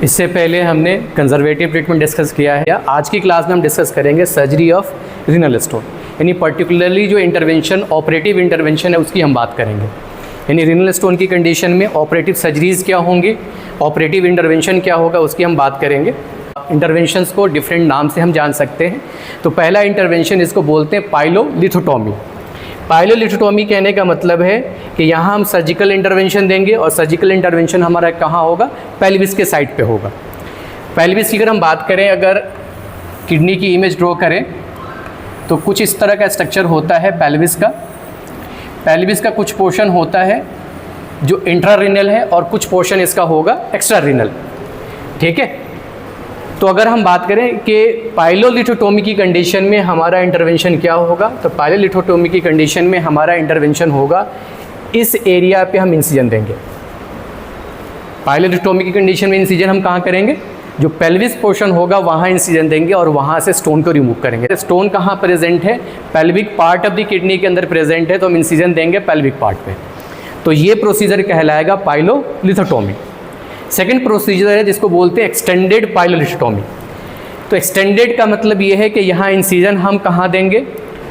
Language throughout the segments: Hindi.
इससे पहले हमने कंजर्वेटिव ट्रीटमेंट डिस्कस किया है। आज की क्लास में हम डिस्कस करेंगे सर्जरी ऑफ रीनल स्टोन, यानी पर्टिकुलरली जो इंटरवेंशन ऑपरेटिव इंटरवेंशन है उसकी हम बात करेंगे। यानी रीनल स्टोन की कंडीशन में ऑपरेटिव सर्जरीज़ क्या होंगी, ऑपरेटिव इंटरवेंशन क्या होगा, उसकी हम बात करेंगे। इंटरवेंशंस को डिफरेंट नाम से हम जान सकते हैं। तो पहला इंटरवेंशन इसको बोलते हैं पाइलोलिथोटॉमी। पाइलोलिथोटॉमी कहने का मतलब है कि यहाँ हम सर्जिकल इंटरवेंशन देंगे और सर्जिकल इंटरवेंशन हमारा कहाँ होगा, पेल्विस के साइड पे होगा। पेल्विस की अगर हम बात करें, अगर किडनी की इमेज ड्रॉ करें तो कुछ इस तरह का स्ट्रक्चर होता है पेल्विस का। पेल्विस का कुछ पोर्शन होता है जो इंट्रारीनल है और कुछ पोर्शन इसका होगा एक्स्ट्रारीनल, ठीक है। तो अगर हम बात करें कि पाइलोलिथोटॉमी की कंडीशन में हमारा इंटरवेंशन क्या होगा, तो पाइलोलिथोटॉमी की कंडीशन में हमारा इंटरवेंशन होगा इस एरिया पे हम इंसिजन देंगे। पाइलोलिथोटॉमी की कंडीशन में इंसिजन हम कहाँ करेंगे, जो पेल्विस पोर्शन होगा वहाँ इंसिजन देंगे और वहाँ से स्टोन को रिमूव करेंगे। स्टोन कहाँ प्रेजेंट है, pelvic part of the kidney के अंदर प्रेजेंट है, तो हम इंसिजन देंगे पेल्विक पार्ट पे। तो ये प्रोसीजर कहलाएगा पाइलोलिथोटॉमी। सेकेंड प्रोसीजर है जिसको बोलते हैं एक्सटेंडेड पाइलोलिथोटॉमी। तो एक्सटेंडेड का मतलब ये है कि यहाँ इंसिजन हम कहाँ देंगे,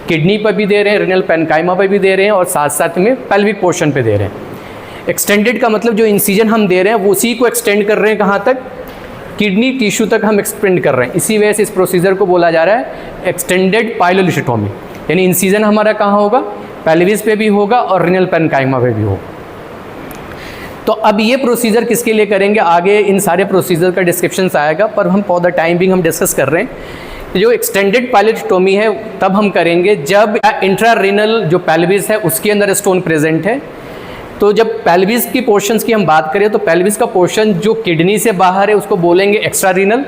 किडनी पर भी दे रहे हैं, रीनल पेनकाइमा पर भी दे रहे हैं और साथ साथ में पेल्विक पोर्शन पे दे रहे हैं। एक्सटेंडेड का मतलब जो इंसिजन हम दे रहे हैं वो उसी को एक्सटेंड कर रहे हैं, कहाँ तक, किडनी टिश्यू तक हम एक्सपेंड कर रहे हैं। इसी वजह से इस प्रोसीजर को बोला जा रहा है एक्सटेंडेड पाइलोलिथोटॉमी। यानी इंसिजन हमारा कहाँ होगा, पेल्विस पे भी होगा और रीनल पेनकाइमा पे भी होगा। तो अब ये प्रोसीजर किसके लिए करेंगे, आगे इन सारे प्रोसीजर का डिस्क्रिप्शन आएगा, पर हम फॉर द टाइम बिंग हम डिस्कस कर रहे हैं। जो एक्सटेंडेड पाइलोलिथोटॉमी है तब हम करेंगे जब इंट्रारीनल जो पेल्विस है उसके अंदर स्टोन प्रेजेंट है। तो जब पेल्विस की पोर्शंस की हम बात करें तो पेल्विस का पोर्शन जो किडनी से बाहर है उसको बोलेंगे एक्स्ट्रारीनल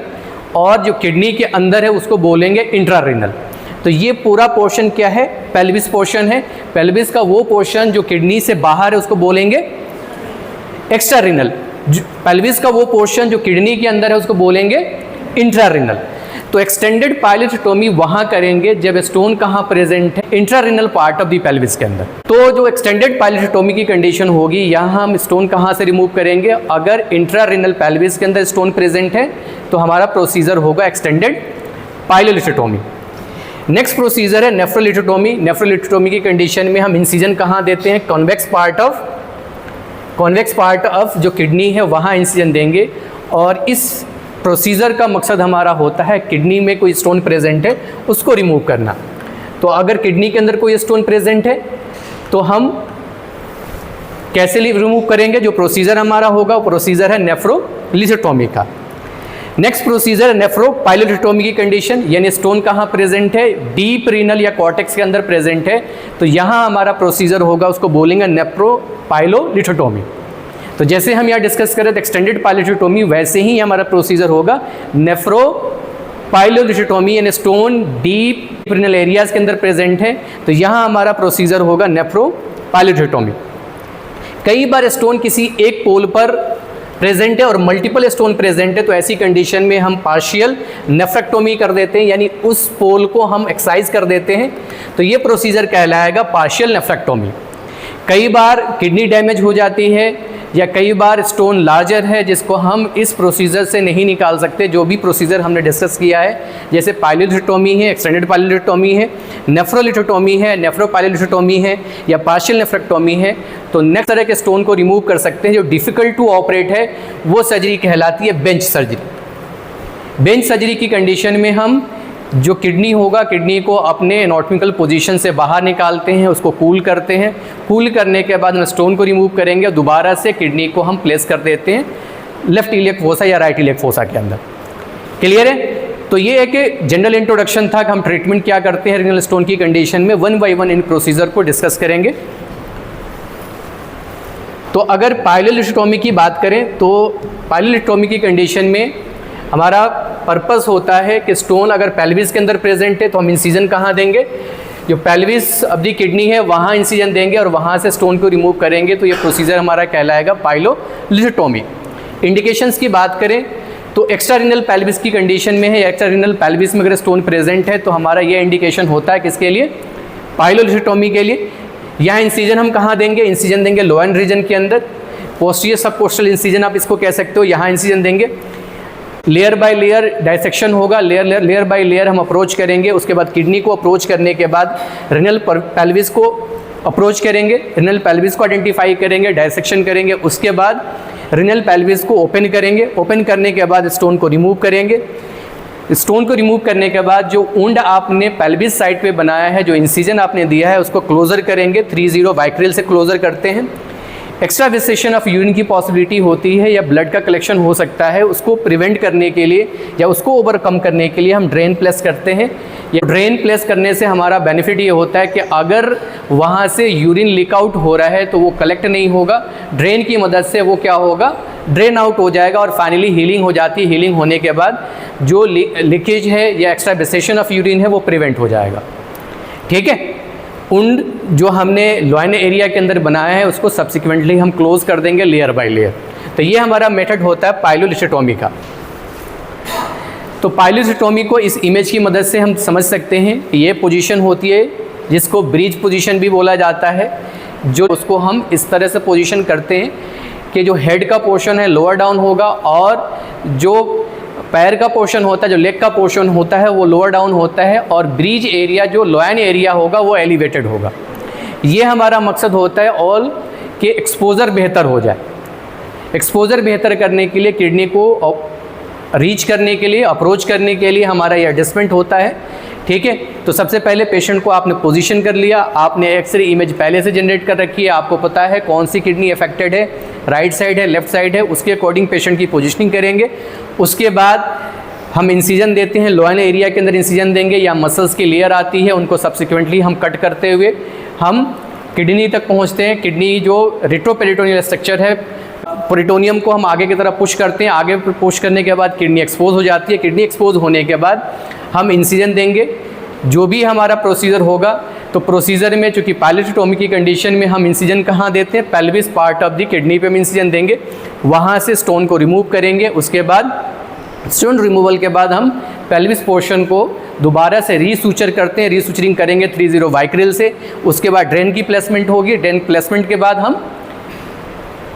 और जो किडनी के अंदर है उसको बोलेंगे इंट्रारीनल। तो ये पूरा पोर्शन क्या है, पेल्विस पोर्शन है। पेल्विस का वो पोर्शन जो किडनी से बाहर है उसको बोलेंगे एक्स्ट्रारीनल। पेल्विस का वो पोर्शन जो किडनी के अंदर है उसको बोलेंगे इंट्रारीनल। तो एक्सटेंडेड पाइलोलिथोटॉमी वहाँ करेंगे जब स्टोन कहाँ प्रेजेंट है, इंट्रारीनल पार्ट ऑफ द पेल्विस के अंदर। तो जो एक्सटेंडेड पाइलोलिथोटॉमी की कंडीशन होगी, यहाँ हम स्टोन कहाँ से रिमूव करेंगे, अगर इंट्रारीनल पेल्विस के अंदर स्टोन प्रेजेंट है तो हमारा प्रोसीजर होगा एक्सटेंडेड पाइलोलिथोटॉमी। नेक्स्ट प्रोसीजर है नेफ्रोलिथोटॉमी। नेफ्रोलिथोटॉमी की कंडीशन में हम इंसिजन कहाँ देते हैं, कॉन्वेक्स पार्ट ऑफ जो किडनी है वहाँ इंसिजन देंगे। और इस प्रोसीजर का मकसद हमारा होता है किडनी में कोई स्टोन प्रेजेंट है उसको रिमूव करना। तो अगर किडनी के अंदर कोई स्टोन प्रेजेंट है तो हम कैसे रिमूव करेंगे, जो प्रोसीजर हमारा होगा वो प्रोसीजर है नेफ्रोलिथोटॉमी का। नेक्स्ट प्रोसीजर नेफ्रोपाइलोलिथोटॉमी की कंडीशन, यानी स्टोन कहाँ प्रेजेंट है, डीप रीनल या कॉर्टेक्स के अंदर प्रेजेंट है, तो यहाँ हमारा प्रोसीजर होगा उसको बोलेंगे नेफ्रोपाइलोलिथोटॉमी। तो जैसे हम यहाँ डिस्कस करें तो एक्सटेंडेड पाइलोलिथोटॉमी, वैसे ही हमारा प्रोसीजर होगा नेफ्रोपाइलोलिथोटॉमी। यानी स्टोन डीप रीनल एरियाज के अंदर प्रेजेंट है तो यहाँ हमारा प्रोसीजर होगा नेफ्रोपाइलोलिथोटॉमी। कई बार स्टोन किसी एक पोल पर प्रेजेंट है और मल्टीपल स्टोन प्रेजेंट है, तो ऐसी कंडीशन में हम पार्शियल नेफ्रेक्टोमी कर देते हैं, यानी उस पोल को हम एक्साइज कर देते हैं। तो ये प्रोसीजर कहलाएगा पार्शियल नेफ्रेक्टोमी। कई बार किडनी डैमेज हो जाती है या कई बार स्टोन लार्जर है जिसको हम इस प्रोसीजर से नहीं निकाल सकते, जो भी प्रोसीजर हमने डिस्कस किया है, जैसे पाइलोलिथोटॉमी है, एक्सटेंडेड पाइलोलिथोटॉमी है, नेफ्रोलिथोटॉमी है, नेफ्रोपाइलोलिथोटॉमी है या पार्शियल नेफ्रेक्टोमी है। तो नेक्स्ट तरह के स्टोन को रिमूव कर सकते हैं। जो डिफ़िकल्ट टू ऑपरेट है वो सर्जरी कहलाती है बेंच सर्जरी। बेंच सर्जरी की कंडीशन में हम जो किडनी होगा, किडनी को अपने एनाटॉमिकल पोजीशन से बाहर निकालते हैं, उसको कूल करते हैं। कूल करने के बाद हम स्टोन को रिमूव करेंगे और दोबारा से किडनी को हम प्लेस कर देते हैं लेफ्ट इलियक फोसा या राइट इलियक फोसा के अंदर। क्लियर है? तो ये एक जनरल इंट्रोडक्शन था कि हम ट्रीटमेंट क्या करते हैं रीनल स्टोन की कंडीशन में। One by one in procedure को डिस्कस करेंगे। तो अगर पाइलोलिथोटॉमी की बात करें तो पाइलोलिथोटॉमी की कंडीशन में हमारा पर्पस होता है कि स्टोन अगर पेल्विस के अंदर प्रेजेंट है तो हम इंसिजन कहाँ देंगे, जो पेल्विस ऑफ द किडनी है वहाँ इंसिजन देंगे और वहाँ से स्टोन को रिमूव करेंगे। तो ये प्रोसीजर हमारा कहलाएगा पाइलोलिथोटॉमी। इंडिकेशंस की बात करें तो एक्स्ट्रारीनल पेल्विस की कंडीशन में है, एक्स्ट्रारीनल पेल्विस में अगर स्टोन प्रेजेंट है तो हमारा ये इंडिकेशन होता है किसके लिए, पाइलोलिथोटॉमी के लिए। यहाँ इंसिजन हम कहाँ देंगे, इंसिजन देंगे लोअर रीजन के अंदर, पोस्टीरियर सब कोस्टल इंसिजन आप इसको कह सकते हो, यहाँ इंसिजन देंगे। लेयर बाय लेयर डाइसेक्शन होगा, लेयर बाय लेयर हम अप्रोच करेंगे। उसके बाद किडनी को अप्रोच करने के बाद रेनल पेल्विस को अप्रोच करेंगे, रेनल पेल्विस को आइडेंटिफाई करेंगे, डाइसेक्शन करेंगे। उसके बाद रेनल पेल्विस को ओपन करेंगे, ओपन करने के बाद स्टोन को रिमूव करेंगे। स्टोन को रिमूव करने के बाद जो वुंड आपने पेल्विस साइड पे बनाया है, जो इंसिजन आपने दिया है, उसको क्लोजर करेंगे। 30 वाइक्रिल से क्लोजर करते हैं। एक्स्ट्रा विसेशन ऑफ यूरिन की पॉसिबिलिटी होती है या ब्लड का कलेक्शन हो सकता है, उसको प्रिवेंट करने के लिए या उसको ओवरकम करने के लिए हम ड्रेन प्लेस करते हैं। ये ड्रेन प्लेस करने से हमारा बेनिफिट ये होता है कि अगर वहाँ से यूरिन लीक आउट हो रहा है तो वो कलेक्ट नहीं होगा, ड्रेन की मदद से वो क्या होगा, ड्रेन आउट हो जाएगा और फाइनली हीलिंग हो जाती है। हीलिंग होने के बाद जो लीकेज है या एक्स्ट्रा विसेशन ऑफ यूरिन है वो प्रिवेंट हो जाएगा। ठीक है, वुंड जो हमने लॉइन एरिया के अंदर बनाया है उसको सब्सिक्वेंटली हम क्लोज कर देंगे लेयर बाय लेयर। तो ये हमारा मेथड होता है पाइलोलिस्टेटोमी का। तो पाइलोलिस्टेटोमी को इस इमेज की मदद से हम समझ सकते हैं। ये पोजीशन होती है जिसको ब्रिज पोजीशन भी बोला जाता है, जो उसको हम इस तरह से पोजीशन करते हैं कि जो हेड का पोर्शन है लोअर डाउन होगा और जो पैर का पोर्शन होता है, जो लेग का पोर्शन होता है वो लोअर डाउन होता है और ब्रिज एरिया जो लॉइन एरिया होगा वो एलिवेटेड होगा। ये हमारा मकसद होता है ऑल कि एक्सपोजर बेहतर हो जाए। एक्सपोजर बेहतर करने के लिए, किडनी को रीच करने के लिए, अप्रोच करने के लिए हमारा ये एडजस्टमेंट होता है। ठीक है, तो सबसे पहले पेशेंट को आपने पोजीशन कर लिया, आपने एक्सरे इमेज पहले से जनरेट कर रखी है, आपको पता है कौन सी किडनी अफेक्टेड है, राइट साइड है, लेफ्ट साइड है, उसके अकॉर्डिंग पेशेंट की पोजीशनिंग करेंगे। उसके बाद हम इंसिजन देते हैं, लॉइन एरिया के अंदर इंसिजन देंगे या मसल्स की लेयर आती है उनको सब्सिक्वेंटली हम कट करते हुए हम किडनी तक पहुँचते हैं। किडनी जो रेट्रोपेरिटोनियल स्ट्रक्चर है, पेरिटोनियम को हम आगे की तरफ पुश करते हैं। आगे पुश करने के बाद किडनी एक्सपोज हो जाती है। किडनी एक्सपोज होने के बाद हम इंसिजन देंगे। जो भी हमारा प्रोसीजर होगा, तो प्रोसीजर में चूँकि पाइलोलिस्टेटोमी की कंडीशन में हम इंसिजन कहाँ देते हैं, pelvis part of the kidney पे हम इंसिजन देंगे, वहाँ से स्टोन को रिमूव करेंगे। उसके बाद स्टोन रिमूवल के बाद हम पेल्विस पोर्शन को दोबारा से रीसूचर करते हैं। रीसूचरिंग करेंगे 30 वाइक्रिल से। उसके बाद ड्रेन की प्लेसमेंट होगी। ड्रेन प्लेसमेंट के बाद हम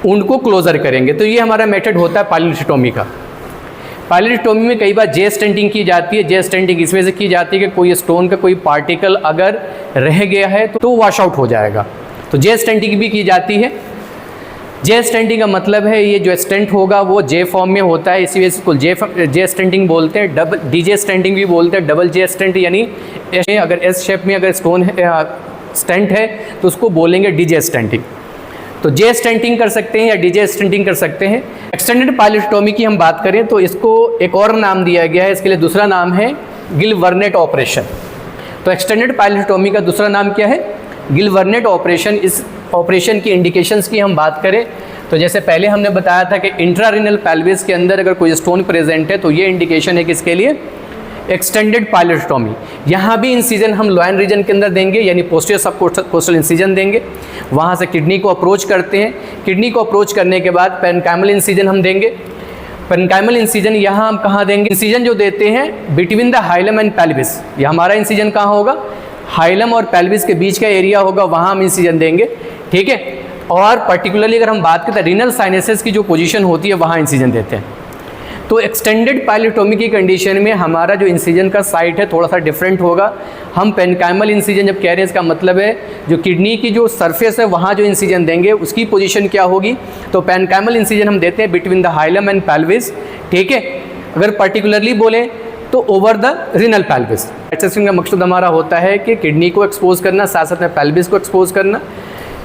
वुंड को क्लोजर करेंगे। तो ये हमारा मेथड होता है पाइलोलिस्टेटोमी का। पाइलोलिस्टेटोमी में कई बार जे स्टेंटिंग की जाती है। जे स्टेंटिंग इसमें से की जाती है कि कोई स्टोन का कोई पार्टिकल अगर रह गया है तो वॉश आउट हो जाएगा, तो जे स्टेंटिंग भी की जाती है। जे स्टेंटिंग का मतलब है ये जो स्टेंट होगा वो जे फॉर्म में होता है, इसी वजह से इसको जे स्टेंटिंग बोलते हैं। डबल डीजे स्टेंटिंग भी बोलते हैं। डबल जे स्टेंट यानी अगर एस शेप में अगर स्टोन है, स्टेंट है तो उसको बोलेंगे डीजे स्टेंटिंग। तो जे स्टेंटिंग कर सकते हैं या डीजे स्टेंटिंग कर सकते हैं। एक्सटेंडेड पाइलोलिस्टेटोमी की हम बात करें तो इसको एक और नाम दिया गया है। इसके लिए दूसरा नाम है गिल-वर्नेट ऑपरेशन। तो एक्सटेंडेड पाइलोलिस्टेटोमी का दूसरा नाम क्या है, गिल-वर्नेट ऑपरेशन। इस ऑपरेशन की इंडिकेशंस की हम बात करें तो जैसे पहले हमने बताया था कि इंट्रारेनल पेल्विस के अंदर अगर कोई स्टोन प्रेजेंट है तो ये इंडिकेशन है किसके लिए, एक्सटेंडेड पाइलोलिस्टेटोमी। यहाँ भी इंसिजन हम लॉइन रीजन के अंदर देंगे, यानी पोस्टीरियर सबकोस्टल इंसिजन देंगे। वहाँ से किडनी को अप्रोच करते हैं। किडनी को अप्रोच करने के बाद पेनकाइमल इंसिजन हम देंगे। पेनकाइमल इंसिजन यहाँ हम कहाँ देंगे, इंसिजन जो देते हैं between the hilum and pelvis. ये हमारा इंसिजन कहाँ होगा, हाइलम और पेल्विस के बीच का एरिया होगा, वहाँ हम इंसिजन देंगे। ठीक है, और पर्टिकुलरली अगर हम बात करें तो रीनल साइनसेस की जो पोजीशन होती है वहाँ इंसिजन देते हैं। तो एक्सटेंडेड पाइलोलिस्टेटोमी की कंडीशन में हमारा जो इंसिजन का साइट है थोड़ा सा डिफरेंट होगा। हम पेनकाइमल इंसिजन जब कह रहे हैं इसका मतलब है जो किडनी की जो सरफेस है वहाँ जो इंसिजन देंगे उसकी पोजीशन क्या होगी, तो पेनकाइमल इंसिजन हम देते हैं between the hilum and pelvis. ठीक है, अगर पर्टिकुलरली बोलें तो over the renal pelvis. Dissection का मकसद हमारा होता है कि किडनी को एक्सपोज करना, साथ साथ में पेल्विस को एक्सपोज करना।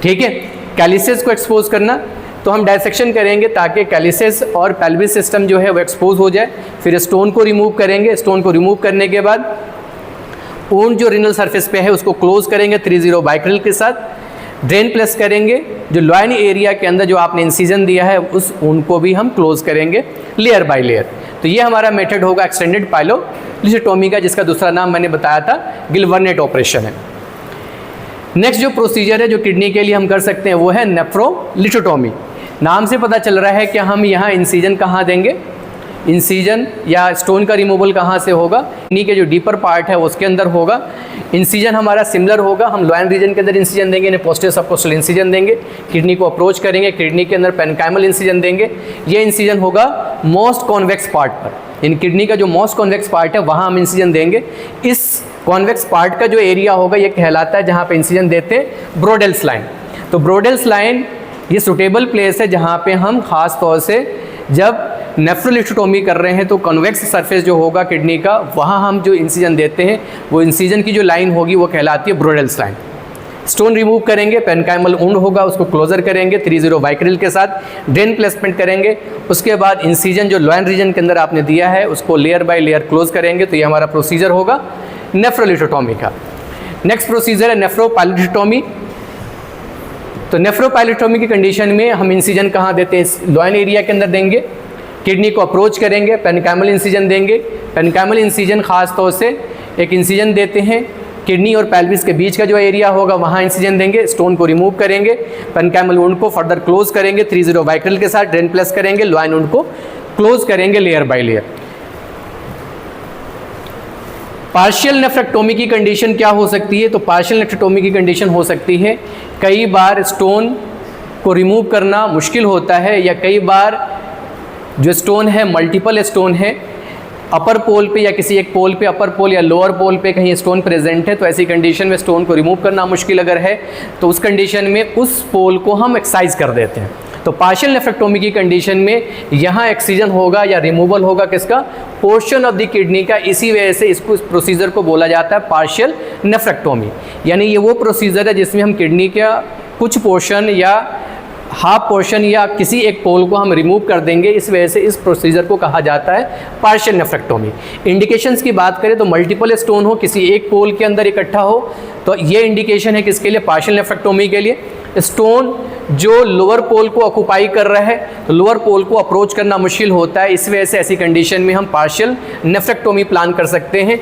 ठीक है, कैलिसेस को एक्सपोज करना। तो हम डाइसेक्शन करेंगे ताकि कैलिसेस और पेल्विस सिस्टम जो है वो एक्सपोज हो जाए। फिर स्टोन को रिमूव करेंगे। स्टोन को रिमूव करने के बाद वुंड जो रीनल सरफेस पे है उसको क्लोज करेंगे 30 वाइक्रिल के साथ। ड्रेन प्लेस करेंगे। जो लॉइन एरिया के अंदर जो आपने इंसिजन दिया है उस वुंड को भी हम क्लोज करेंगे लेयर बाय लेयर। तो ये हमारा मेथड होगा एक्सटेंडेड पाइलोलिस्टेटोमी का, जिसका दूसरा नाम मैंने बताया था गिल-वर्नेट ऑपरेशन है। नेक्स्ट जो प्रोसीजर है जो किडनी के लिए हम कर सकते हैं वो है नेफ्रोलिस्टेटोमी। नाम से पता चल रहा है कि हम यहाँ इंसिजन कहाँ देंगे, इंसीजन या स्टोन का रिमूवल कहाँ से होगा, किडनी के जो डीपर पार्ट है उसके अंदर होगा। इंसीजन हमारा सिमिलर होगा, हम लोइन रीजन के अंदर इंसीजन देंगे, यानी पोस्टीरियर सबकोस्टल इंसीजन देंगे, किडनी को अप्रोच करेंगे, किडनी के अंदर पेनकाइमल इंसीजन देंगे। ये इंसीजन होगा मोस्ट कॉन्वेक्स पार्ट पर, इन किडनी का जो मोस्ट कॉन्वेक्स पार्ट है वहाँ हम इंसीजन देंगे। इस कॉन्वेक्स पार्ट का जो एरिया होगा ये कहलाता है जहाँ पे इंसीजन देते हैं ब्रोडेल्स लाइन। तो ब्रोडेल्स लाइन ये सुटेबल प्लेस है जहाँ पे हम खास तौर से जब नेफ्रोलिथोटोमी कर रहे हैं तो कॉन्वेक्स सरफेस जो होगा किडनी का वहाँ हम जो इंसीजन देते हैं वो इंसीजन की जो लाइन होगी वो कहलाती है ब्रोडेल्स लाइन। स्टोन रिमूव करेंगे, पेनकाइमल वुंड होगा उसको क्लोजर करेंगे 30 वाइक्रिल के साथ, ड्रेन प्लेसमेंट करेंगे। उसके बाद इंसीजन जो लोइन रीजन के अंदर आपने दिया है उसको लेयर बाय लेयर क्लोज करेंगे। तो ये हमारा प्रोसीजर होगा नेफ्रोलिथोटोमी का। नेक्स्ट प्रोसीजर है नेफ्रोपाइलोटोमी। तो नेफ्रोपाइलोटोमी की कंडीशन में हम इंसीजन कहाँ देते हैं, लोइन एरिया के अंदर देंगे, किडनी को अप्रोच करेंगे, पेनकाइमल इंसीजन देंगे। पेनकाइमल इंसीजन खास तौर से एक इंसीजन देते हैं किडनी और पेल्विस के बीच का जो एरिया होगा वहाँ इंसीजन देंगे, स्टोन को रिमूव करेंगे, पेनकाइमल वुंड को फर्दर क्लोज करेंगे 30 वाइक्रिल के साथ, ड्रेन प्लस करेंगे, लोइन वुंड को क्लोज करेंगे layer by layer. Partial nephrectomy की कंडीशन क्या हो सकती है, तो पार्शियल नेफ्रेक्टोमी की कंडीशन हो सकती है कई बार स्टोन को रिमूव करना मुश्किल होता है या कई बार जो स्टोन है मल्टीपल स्टोन है, अपर पोल पे या किसी एक पोल पे, अपर पोल या लोअर पोल पे कहीं स्टोन प्रेजेंट है, तो ऐसी कंडीशन में स्टोन को रिमूव करना मुश्किल अगर है तो उस कंडीशन में उस पोल को हम एक्साइज कर देते हैं। तो पार्शियल नेफ्रेक्टोमी की कंडीशन में यहाँ एक्सीजन होगा या रिमूवल होगा किसका, पोर्शन ऑफ द किडनी का। इसी वजह से इसको इस प्रोसीजर को बोला जाता है पार्शियल नेफ्रेक्टोमी, यानी ये वो प्रोसीजर है जिसमें हम किडनी का कुछ पोर्शन या हाफ पोर्शन या किसी एक पोल को हम रिमूव कर देंगे। इस वजह से इस प्रोसीजर को कहा जाता है पार्शियल नेफ्रेक्टोमी। इंडिकेशंस की बात करें तो मल्टीपल स्टोन हो, किसी एक पोल के अंदर इकट्ठा हो, तो ये इंडिकेशन है किसके लिए, पार्शियल नेफ्रेक्टोमी के लिए। स्टोन जो लोअर पोल को ऑक्यूपाई कर रहा है तो लोअर पोल को अप्रोच करना मुश्किल होता है, इस वजह से ऐसी कंडीशन में हम पार्शियल नेफ्रेक्टोमी प्लान कर सकते हैं।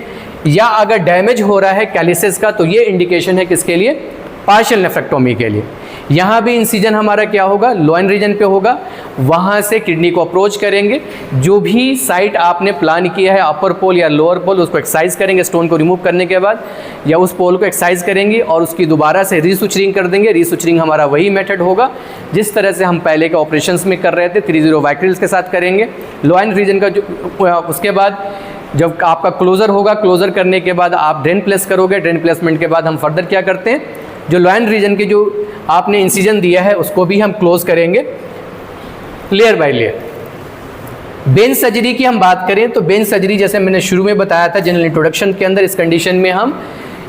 या अगर डैमेज हो रहा है कैलिसेस का तो ये इंडिकेशन है किसके लिए, पार्शियल नेफ्रेक्टोमी के लिए। यहाँ भी इंसीजन हमारा क्या होगा, लोइन रीजन पे होगा, वहाँ से किडनी को अप्रोच करेंगे, जो भी साइट आपने प्लान किया है अपर पोल या लोअर पोल उसको एक्सरसाइज करेंगे स्टोन को रिमूव करने के बाद, या उस पोल को एक्सरसाइज करेंगे और उसकी दोबारा से रीसुचरिंग कर देंगे। रीसुचरिंग हमारा वही मेथड होगा जिस तरह से हम पहले के ऑपरेशंस में कर रहे थे, 30 वाइक्रिल्स के साथ करेंगे। लोइन रीजन का जो उसके बाद जब आपका क्लोजर होगा, क्लोजर करने के बाद आप ड्रेन प्लेस करोगे, ड्रेन प्लेसमेंट के बाद हम फर्दर क्या करते हैं, जो लोइन रीजन की जो आपने इंसीजन दिया है उसको भी हम क्लोज करेंगे layer by layer. Ben surgery की हम बात करें तो बेन सर्जरी जैसे मैंने शुरू में बताया था जनरल इंट्रोडक्शन के अंदर, इस कंडीशन में हम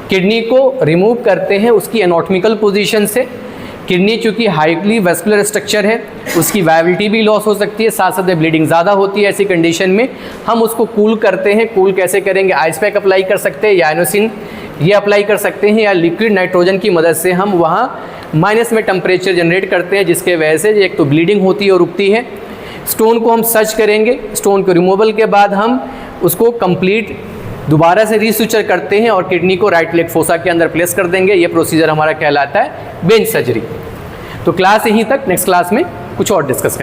किडनी को रिमूव करते हैं उसकी एनाटॉमिकल पोजीशन से। किडनी चूँकि हाईली वेस्कुलर स्ट्रक्चर है उसकी वायबिलिटी भी लॉस हो सकती है, साथ साथ ब्लीडिंग ज़्यादा होती है। ऐसी कंडीशन में हम उसको कूल करते हैं। कूल कैसे करेंगे, आइस पैक अप्लाई कर सकते हैं या आइनोसिन ये अप्लाई कर सकते हैं, या लिक्विड नाइट्रोजन की मदद से हम वहाँ माइनस में टेम्परेचर जनरेट करते हैं, जिसके वजह से एक तो ब्लीडिंग होती है और रुकती है। स्टोन को हम सर्च करेंगे, स्टोन को रिमूवल के बाद हम उसको कंप्लीट दोबारा से रीस्यूचर करते हैं और किडनी को राइट लेग फोसा के अंदर प्लेस कर देंगे। ये प्रोसीजर हमारा कहलाता है बेन सर्जरी। तो क्लास यहीं तक, नेक्स्ट क्लास में कुछ और डिस्कस करेंगे।